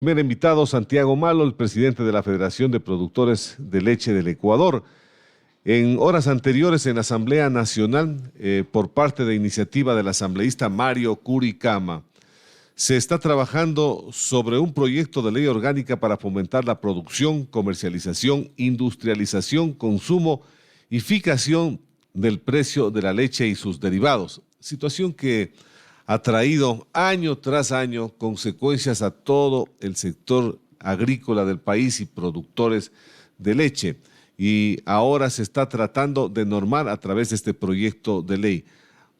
Primer invitado, Santiago Malo, el presidente de la Federación de Productores de Leche del Ecuador. En horas anteriores en la Asamblea Nacional, por parte de iniciativa del asambleísta Mario Curicama, se está trabajando sobre un proyecto de ley orgánica para fomentar la producción, comercialización, industrialización, consumo y fijación del precio de la leche y sus derivados, situación que ha traído año tras año consecuencias a todo el sector agrícola del país y productores de leche. Y ahora se está tratando de normar a través de este proyecto de ley.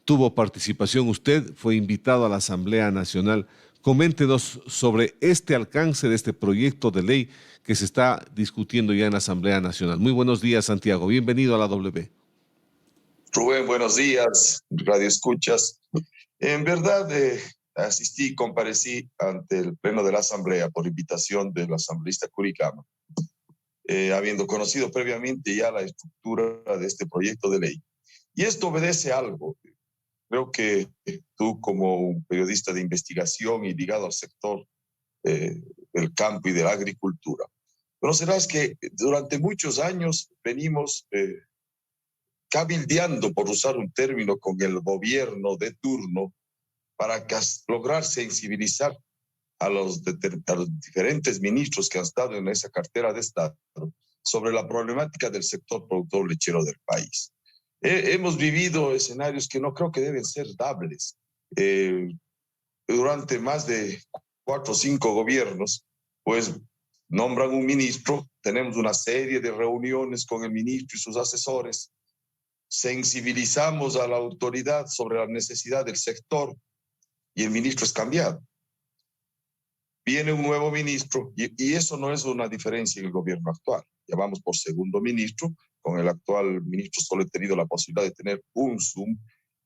Tuvo participación usted, fue invitado a la Asamblea Nacional. Coméntenos sobre este alcance de este proyecto de ley que se está discutiendo ya en la Asamblea Nacional. Muy buenos días, Santiago. Bienvenido a la W. Rubén, buenos días, Radio Escuchas. En verdad, asistí y comparecí ante el Pleno de la Asamblea por invitación del asambleísta Curicama, habiendo conocido previamente ya la estructura de este proyecto de ley. Y esto obedece a algo. Creo que tú, como un periodista de investigación y ligado al sector del campo y de la agricultura, conocerás que durante muchos años venimos cabildeando, por usar un término, con el gobierno de turno para lograr sensibilizar a los diferentes ministros que han estado en esa cartera de Estado sobre la problemática del sector productor lechero del país. Hemos vivido escenarios que no creo que deben ser dables. Durante más de 4 o 5 gobiernos, pues nombran un ministro, tenemos una serie de reuniones con el ministro y sus asesores, sensibilizamos a la autoridad sobre la necesidad del sector y el ministro es cambiado. Viene un nuevo ministro y eso no es una diferencia en el gobierno actual. Ya vamos por segundo ministro. Con el actual ministro solo he tenido la posibilidad de tener un Zoom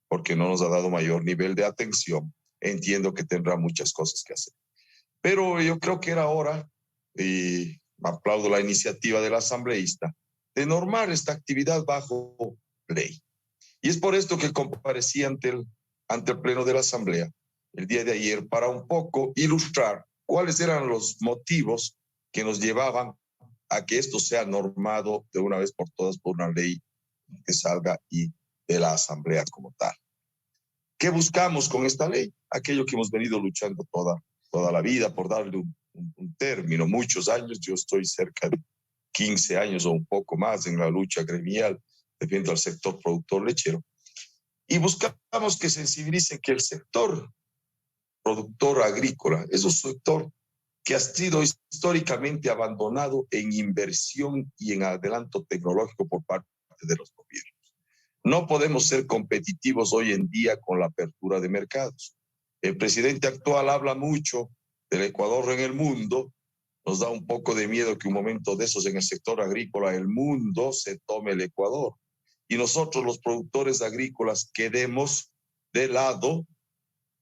porque no nos ha dado mayor nivel de atención. Entiendo que tendrá muchas cosas que hacer. Pero yo creo que era hora, y aplaudo la iniciativa del asambleísta, de normar esta actividad bajo ley. Y es por esto que comparecí ante el Pleno de la Asamblea el día de ayer para un poco ilustrar cuáles eran los motivos que nos llevaban a que esto sea normado de una vez por todas por una ley que salga y de la Asamblea como tal. ¿Qué buscamos con esta ley? Aquello que hemos venido luchando toda la vida, por darle un término, muchos años. Yo estoy cerca de 15 años o un poco más en la lucha gremial, defiendo al sector productor lechero. Y buscamos que sensibilicen que el sector productor agrícola es un sector que ha sido históricamente abandonado en inversión y en adelanto tecnológico por parte de los gobiernos. No podemos ser competitivos hoy en día con la apertura de mercados. El presidente actual habla mucho del Ecuador en el mundo. Nos da un poco de miedo que un momento de esos en el sector agrícola, el mundo se tome el Ecuador. Y nosotros los productores agrícolas quedemos de lado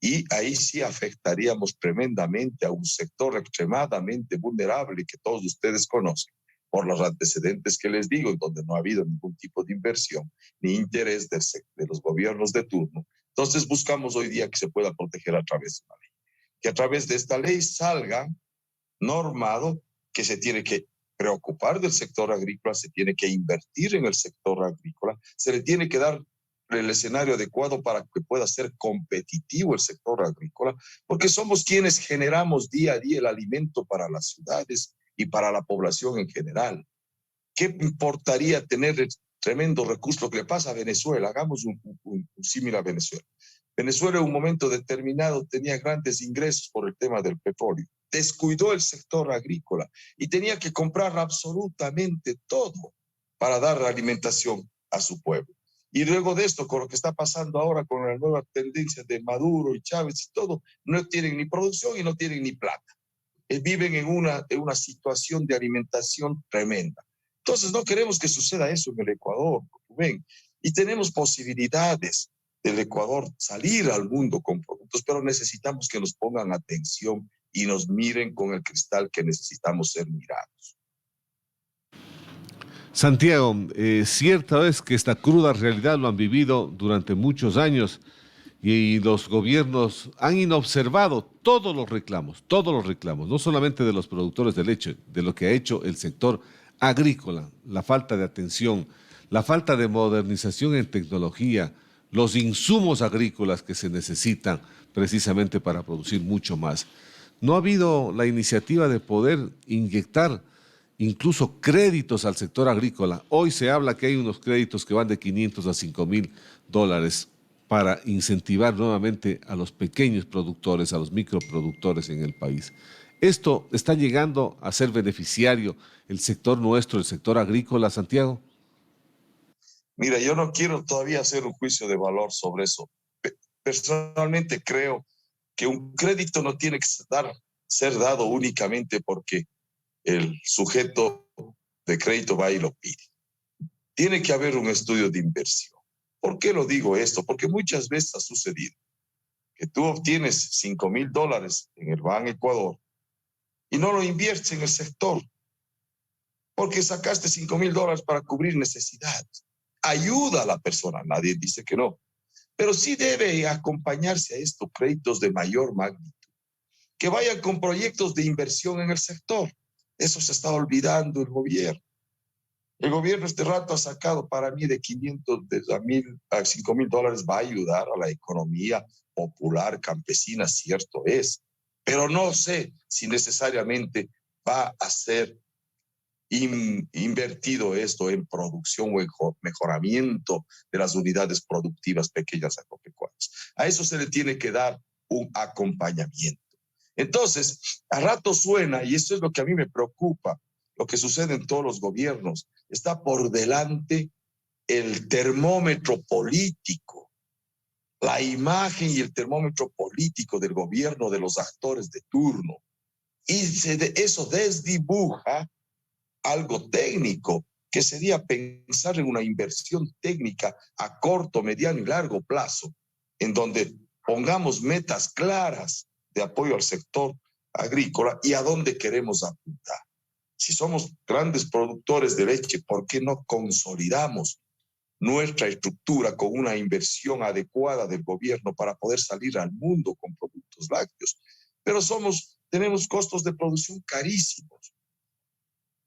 y ahí sí afectaríamos tremendamente a un sector extremadamente vulnerable que todos ustedes conocen por los antecedentes que les digo, donde no ha habido ningún tipo de inversión ni interés de los gobiernos de turno. Entonces buscamos hoy día que se pueda proteger a través de una ley. Que a través de esta ley salga normado que se tiene que preocupar del sector agrícola, se tiene que invertir en el sector agrícola, se le tiene que dar el escenario adecuado para que pueda ser competitivo el sector agrícola, porque somos quienes generamos día a día el alimento para las ciudades y para la población en general. ¿Qué importaría tener el tremendo recurso? Lo que le pasa a Venezuela, hagamos un símil a Venezuela. Venezuela en un momento determinado tenía grandes ingresos por el tema del petróleo, descuidó el sector agrícola y tenía que comprar absolutamente todo para dar alimentación a su pueblo. Y luego de esto, con lo que está pasando ahora con la nueva tendencia de Maduro y Chávez y todo, no tienen ni producción y no tienen ni plata. Viven en una situación de alimentación tremenda. Entonces no queremos que suceda eso en el Ecuador, Rubén. Y tenemos posibilidades del Ecuador salir al mundo con productos, pero necesitamos que nos pongan atención y nos miren con el cristal que necesitamos ser mirados. Santiago, cierta es que esta cruda realidad lo han vivido durante muchos años y los gobiernos han inobservado todos los reclamos, no solamente de los productores de leche, de lo que ha hecho el sector agrícola, la falta de atención, la falta de modernización en tecnología, los insumos agrícolas que se necesitan precisamente para producir mucho más. No ha habido la iniciativa de poder inyectar incluso créditos al sector agrícola. Hoy se habla que hay unos créditos que van de 500 a 5.000 dólares para incentivar nuevamente a los pequeños productores, a los microproductores en el país. ¿Esto está llegando a ser beneficiario el sector nuestro, el sector agrícola, Santiago? Mira, yo no quiero todavía hacer un juicio de valor sobre eso. Personalmente creo que un crédito no tiene que ser dado únicamente porque el sujeto de crédito va y lo pide. Tiene que haber un estudio de inversión. ¿Por qué lo digo esto? Porque muchas veces ha sucedido que tú obtienes $5,000 en el Ban Ecuador y no lo inviertes en el sector porque sacaste $5,000 para cubrir necesidades. Ayuda a la persona, nadie dice que no, pero sí debe acompañarse a estos créditos de mayor magnitud, que vayan con proyectos de inversión en el sector. Eso se está olvidando el gobierno. El gobierno este rato ha sacado para mí de 500 a 5,000 dólares, va a ayudar a la economía popular campesina, cierto es, pero no sé si necesariamente va a ser invertido esto en producción o en mejoramiento de las unidades productivas pequeñas agropecuarias. A eso se le tiene que dar un acompañamiento. Entonces, a rato suena, y esto es lo que a mí me preocupa, lo que sucede en todos los gobiernos, está por delante el termómetro político, la imagen y el termómetro político del gobierno, de los actores de turno. Y eso desdibuja algo técnico, que sería pensar en una inversión técnica a corto, mediano y largo plazo, en donde pongamos metas claras de apoyo al sector agrícola y a dónde queremos apuntar. Si somos grandes productores de leche, ¿por qué no consolidamos nuestra estructura con una inversión adecuada del gobierno para poder salir al mundo con productos lácteos? Pero tenemos costos de producción carísimos.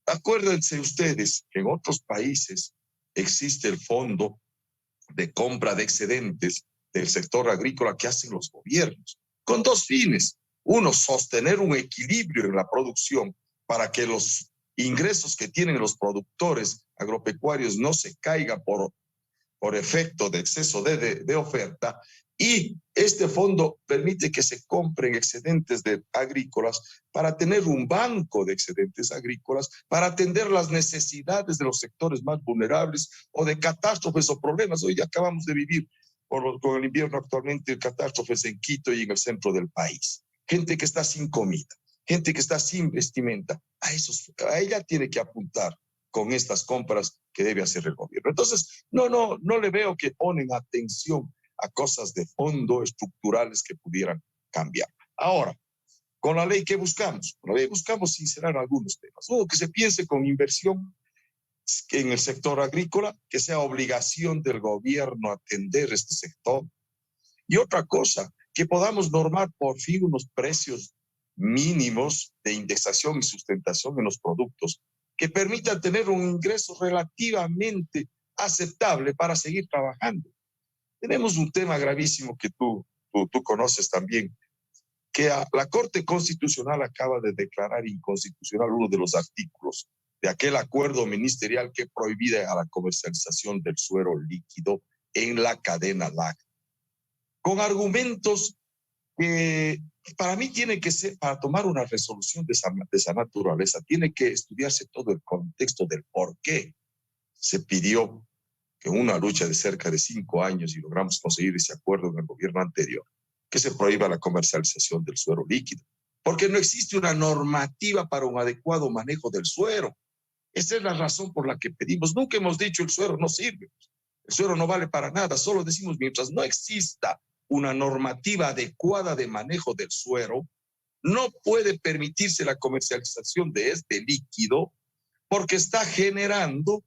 Acuérdense ustedes que en otros países existe el fondo de compra de excedentes del sector agrícola que hacen los gobiernos, con dos fines. Uno, sostener un equilibrio en la producción para que los ingresos que tienen los productores agropecuarios no se caigan por efecto de exceso de oferta, y este fondo permite que se compren excedentes agrícolas para tener un banco de excedentes agrícolas para atender las necesidades de los sectores más vulnerables o de catástrofes o problemas. Hoy acabamos de vivir con el invierno actualmente catástrofes en Quito y en el centro del país. Gente que está sin comida, gente que está sin vestimenta. A ella tiene que apuntar con estas compras que debe hacer el gobierno. Entonces, no le veo que ponen atención a cosas de fondo estructurales que pudieran cambiar. Ahora, con la ley, ¿qué buscamos? Con la ley buscamos sincerar algunos temas. Uno, que se piense con inversión en el sector agrícola, que sea obligación del gobierno atender este sector. Y otra cosa, que podamos normar por fin unos precios mínimos de indexación y sustentación en los productos que permitan tener un ingreso relativamente aceptable para seguir trabajando. Tenemos un tema gravísimo que tú conoces también, que la Corte Constitucional acaba de declarar inconstitucional uno de los artículos de aquel acuerdo ministerial que prohibía a la comercialización del suero líquido en la cadena láctea, con argumentos que para mí tiene que ser, para tomar una resolución de esa naturaleza, tiene que estudiarse todo el contexto del por qué se pidió, que una lucha de cerca de 5 años, y logramos conseguir ese acuerdo en el gobierno anterior, que se prohíba la comercialización del suero líquido, porque no existe una normativa para un adecuado manejo del suero. Esa es la razón por la que pedimos. Nunca hemos dicho el suero no sirve, el suero no vale para nada, solo decimos mientras no exista una normativa adecuada de manejo del suero, no puede permitirse la comercialización de este líquido porque está generando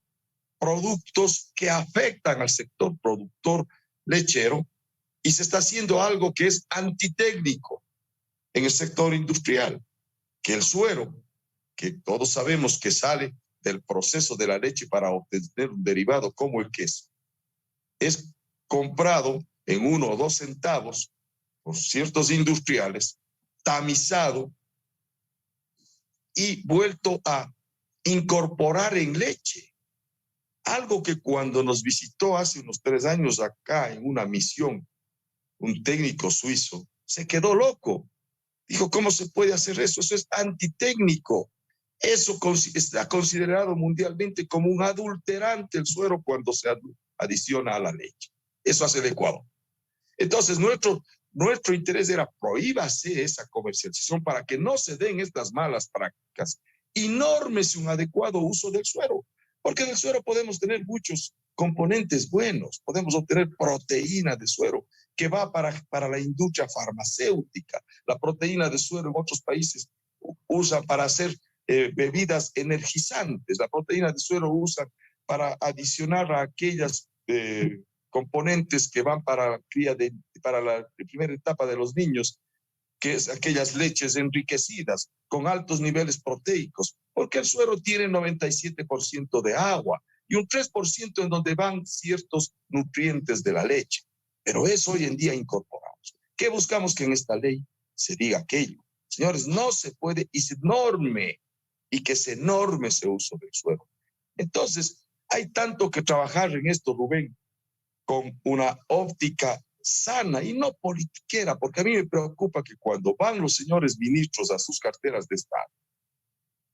productos que afectan al sector productor lechero y se está haciendo algo que es antitécnico en el sector industrial, que el suero, que todos sabemos que sale del proceso de la leche para obtener un derivado como el queso, es comprado en 1 o 2 centavos por ciertos industriales, tamizado y vuelto a incorporar en leche. Algo que cuando nos visitó hace unos 3 años acá en una misión, un técnico suizo, se quedó loco. Dijo, ¿cómo se puede hacer eso? Eso es antitécnico. Eso está considerado mundialmente como un adulterante el suero cuando se adiciona a la leche. Eso hace el Ecuador. Entonces, nuestro interés era prohíbase esa comercialización para que no se den estas malas prácticas y nórmese un adecuado uso del suero, porque del suero podemos tener muchos componentes buenos, podemos obtener proteína de suero que va para la industria farmacéutica. La proteína de suero en otros países usa para hacer bebidas energizantes, la proteína de suero usa para adicionar a aquellas componentes que van para la cría para la primera etapa de los niños, que es aquellas leches enriquecidas con altos niveles proteicos, porque el suero tiene 97% de agua y un 3% en donde van ciertos nutrientes de la leche. Pero eso hoy en día incorporamos. ¿Qué buscamos? Que en esta ley se diga aquello. Señores, no se puede y se norme, y que se norme ese uso del suero. Entonces, hay tanto que trabajar en esto, Rubén, con una óptica sana y no politiquera, porque a mí me preocupa que cuando van los señores ministros a sus carteras de Estado,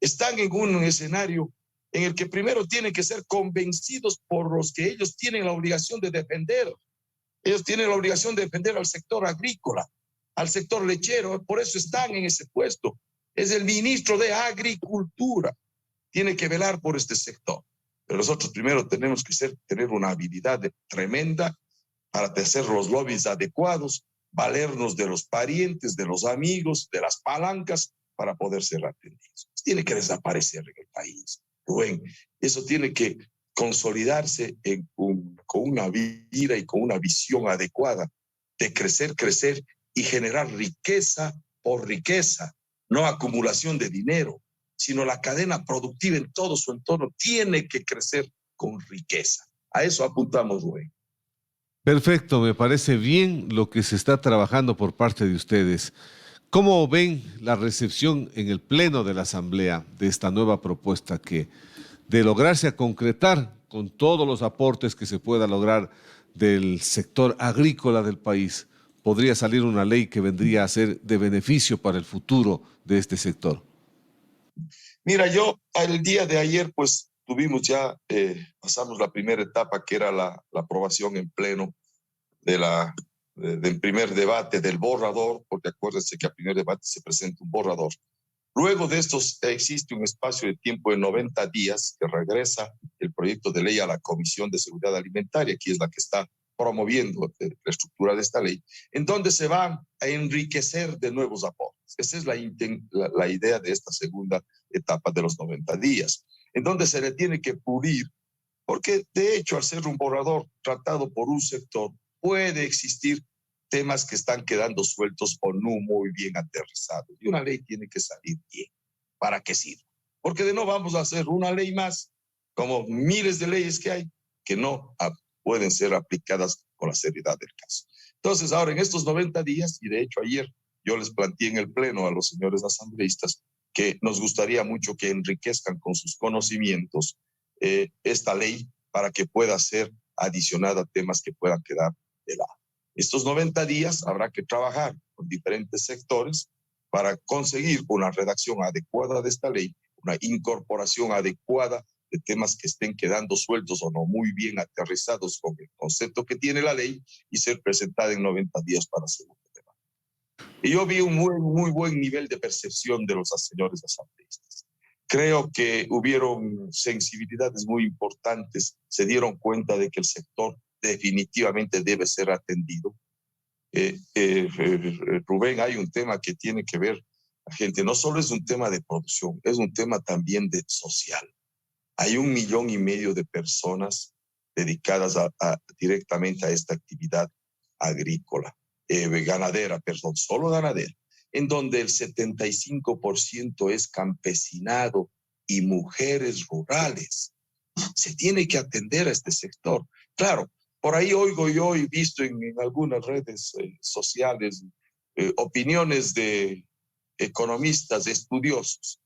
están en un escenario en el que primero tienen que ser convencidos por los que ellos tienen la obligación de defender. Ellos tienen la obligación de defender al sector agrícola, al sector lechero, por eso están en ese puesto. Es el ministro de Agricultura, tiene que velar por este sector. Pero nosotros primero tenemos que tener una habilidad tremenda para hacer los lobbies adecuados, valernos de los parientes, de los amigos, de las palancas para poder ser atendidos. Tiene que desaparecer en el país, Rubén. Eso tiene que consolidarse con una vida y con una visión adecuada de crecer y generar riqueza por riqueza, no acumulación de dinero, sino la cadena productiva en todo su entorno tiene que crecer con riqueza. A eso apuntamos, Rubén. Perfecto, me parece bien lo que se está trabajando por parte de ustedes. ¿Cómo ven la recepción en el Pleno de la Asamblea de esta nueva propuesta que, de lograrse a concretar con todos los aportes que se pueda lograr del sector agrícola del país, podría salir una ley que vendría a ser de beneficio para el futuro de este sector? Mira, yo el día de ayer pues tuvimos ya, pasamos la primera etapa que era la aprobación en pleno del primer debate del borrador, porque acuérdense que al primer debate se presenta un borrador. Luego de esto existe un espacio de tiempo de 90 días que regresa el proyecto de ley a la Comisión de Seguridad Alimentaria, que es la que está promoviendo la estructura de esta ley, en donde se van a enriquecer de nuevos aportes. Esa es la idea de esta segunda etapa de los 90 días, en donde se le tiene que pulir, porque de hecho al ser un borrador tratado por un sector, puede existir temas que están quedando sueltos o no muy bien aterrizados. Y una ley tiene que salir bien. ¿Para qué sirve? Porque de no vamos a hacer una ley más, como miles de leyes que hay, que no pueden ser aplicadas con la seriedad del caso. Entonces, ahora en estos 90 días, y de hecho ayer yo les planteé en el Pleno a los señores asambleístas que nos gustaría mucho que enriquezcan con sus conocimientos esta ley para que pueda ser adicionada a temas que puedan quedar de lado. Estos 90 días habrá que trabajar con diferentes sectores para conseguir una redacción adecuada de esta ley, una incorporación adecuada de temas que estén quedando sueltos o no muy bien aterrizados con el concepto que tiene la ley y ser presentada en 90 días para segundo debate. Y yo vi un muy buen nivel de percepción de los señores asambleístas. Creo que hubieron sensibilidades muy importantes, se dieron cuenta de que el sector definitivamente debe ser atendido. Rubén, hay un tema que tiene que ver, la gente, no solo es un tema de producción, es un tema también de social. Hay 1,5 millones de personas dedicadas directamente a esta actividad agrícola, ganadera, perdón, solo ganadera, en donde el 75% es campesinado y mujeres rurales. Se tiene que atender a este sector. Claro, por ahí oigo yo y visto en algunas redes sociales opiniones de economistas, estudiosos,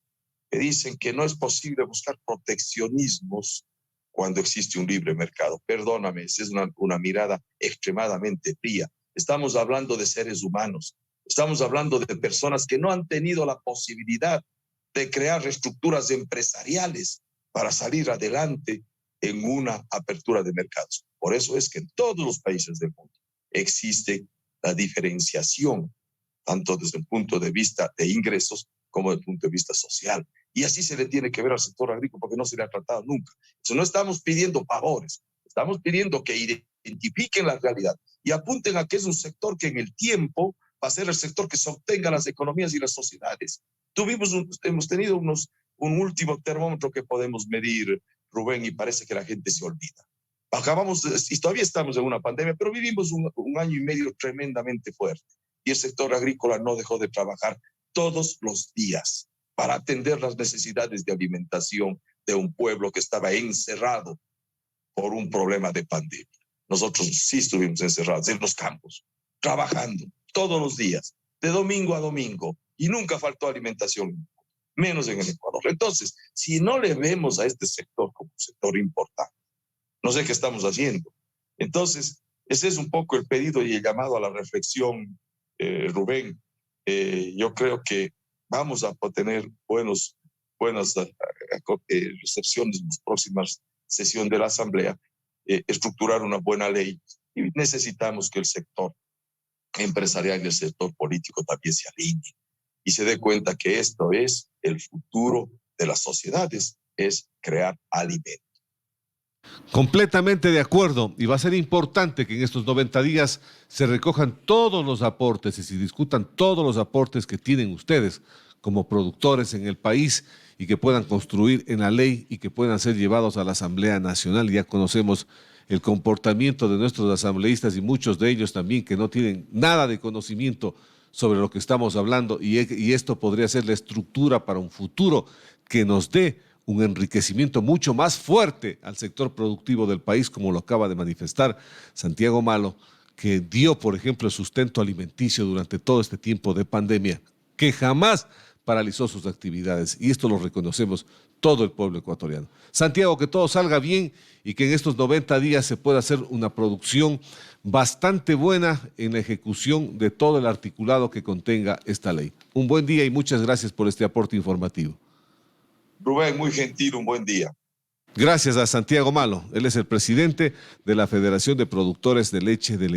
que dicen que no es posible buscar proteccionismos cuando existe un libre mercado. Perdóname, esa es una mirada extremadamente fría. Estamos hablando de seres humanos, estamos hablando de personas que no han tenido la posibilidad de crear estructuras empresariales para salir adelante en una apertura de mercados. Por eso es que en todos los países del mundo existe la diferenciación, tanto desde el punto de vista de ingresos como desde el punto de vista social. Y así se le tiene que ver al sector agrícola porque no se le ha tratado nunca. Entonces, no estamos pidiendo favores, estamos pidiendo que identifiquen la realidad y apunten a que es un sector que en el tiempo va a ser el sector que sostenga las economías y las sociedades. Hemos tenido un último termómetro que podemos medir, Rubén, y parece que la gente se olvida. Y todavía estamos en una pandemia, pero vivimos un año y medio tremendamente fuerte. Y el sector agrícola no dejó de trabajar todos los días para atender las necesidades de alimentación de un pueblo que estaba encerrado por un problema de pandemia. Nosotros sí estuvimos encerrados en los campos, trabajando todos los días, de domingo a domingo, y nunca faltó alimentación, menos en el Ecuador. Entonces, si no le vemos a este sector como un sector importante, no sé qué estamos haciendo. Entonces, ese es un poco el pedido y el llamado a la reflexión, Rubén. Yo creo que vamos a tener buenas recepciones en las próximas sesiones de la Asamblea, estructurar una buena ley, y necesitamos que el sector empresarial y el sector político también se alineen y se dé cuenta que esto es el futuro de las sociedades, es crear alimento. Completamente de acuerdo, y va a ser importante que en estos 90 días se recojan todos los aportes y se discutan todos los aportes que tienen ustedes como productores en el país y que puedan construir en la ley y que puedan ser llevados a la Asamblea Nacional. Ya conocemos el comportamiento de nuestros asambleístas y muchos de ellos también que no tienen nada de conocimiento sobre lo que estamos hablando, y esto podría ser la estructura para un futuro que nos dé un enriquecimiento mucho más fuerte al sector productivo del país, como lo acaba de manifestar Santiago Malo, que dio, por ejemplo, el sustento alimenticio durante todo este tiempo de pandemia, que jamás paralizó sus actividades, y esto lo reconocemos todo el pueblo ecuatoriano. Santiago, que todo salga bien y que en estos 90 días se pueda hacer una producción bastante buena en la ejecución de todo el articulado que contenga esta ley. Un buen día y muchas gracias por este aporte informativo. Rubén, muy gentil, un buen día. Gracias a Santiago Malo, él es el presidente de la Federación de Productores de Leche del Ecuador.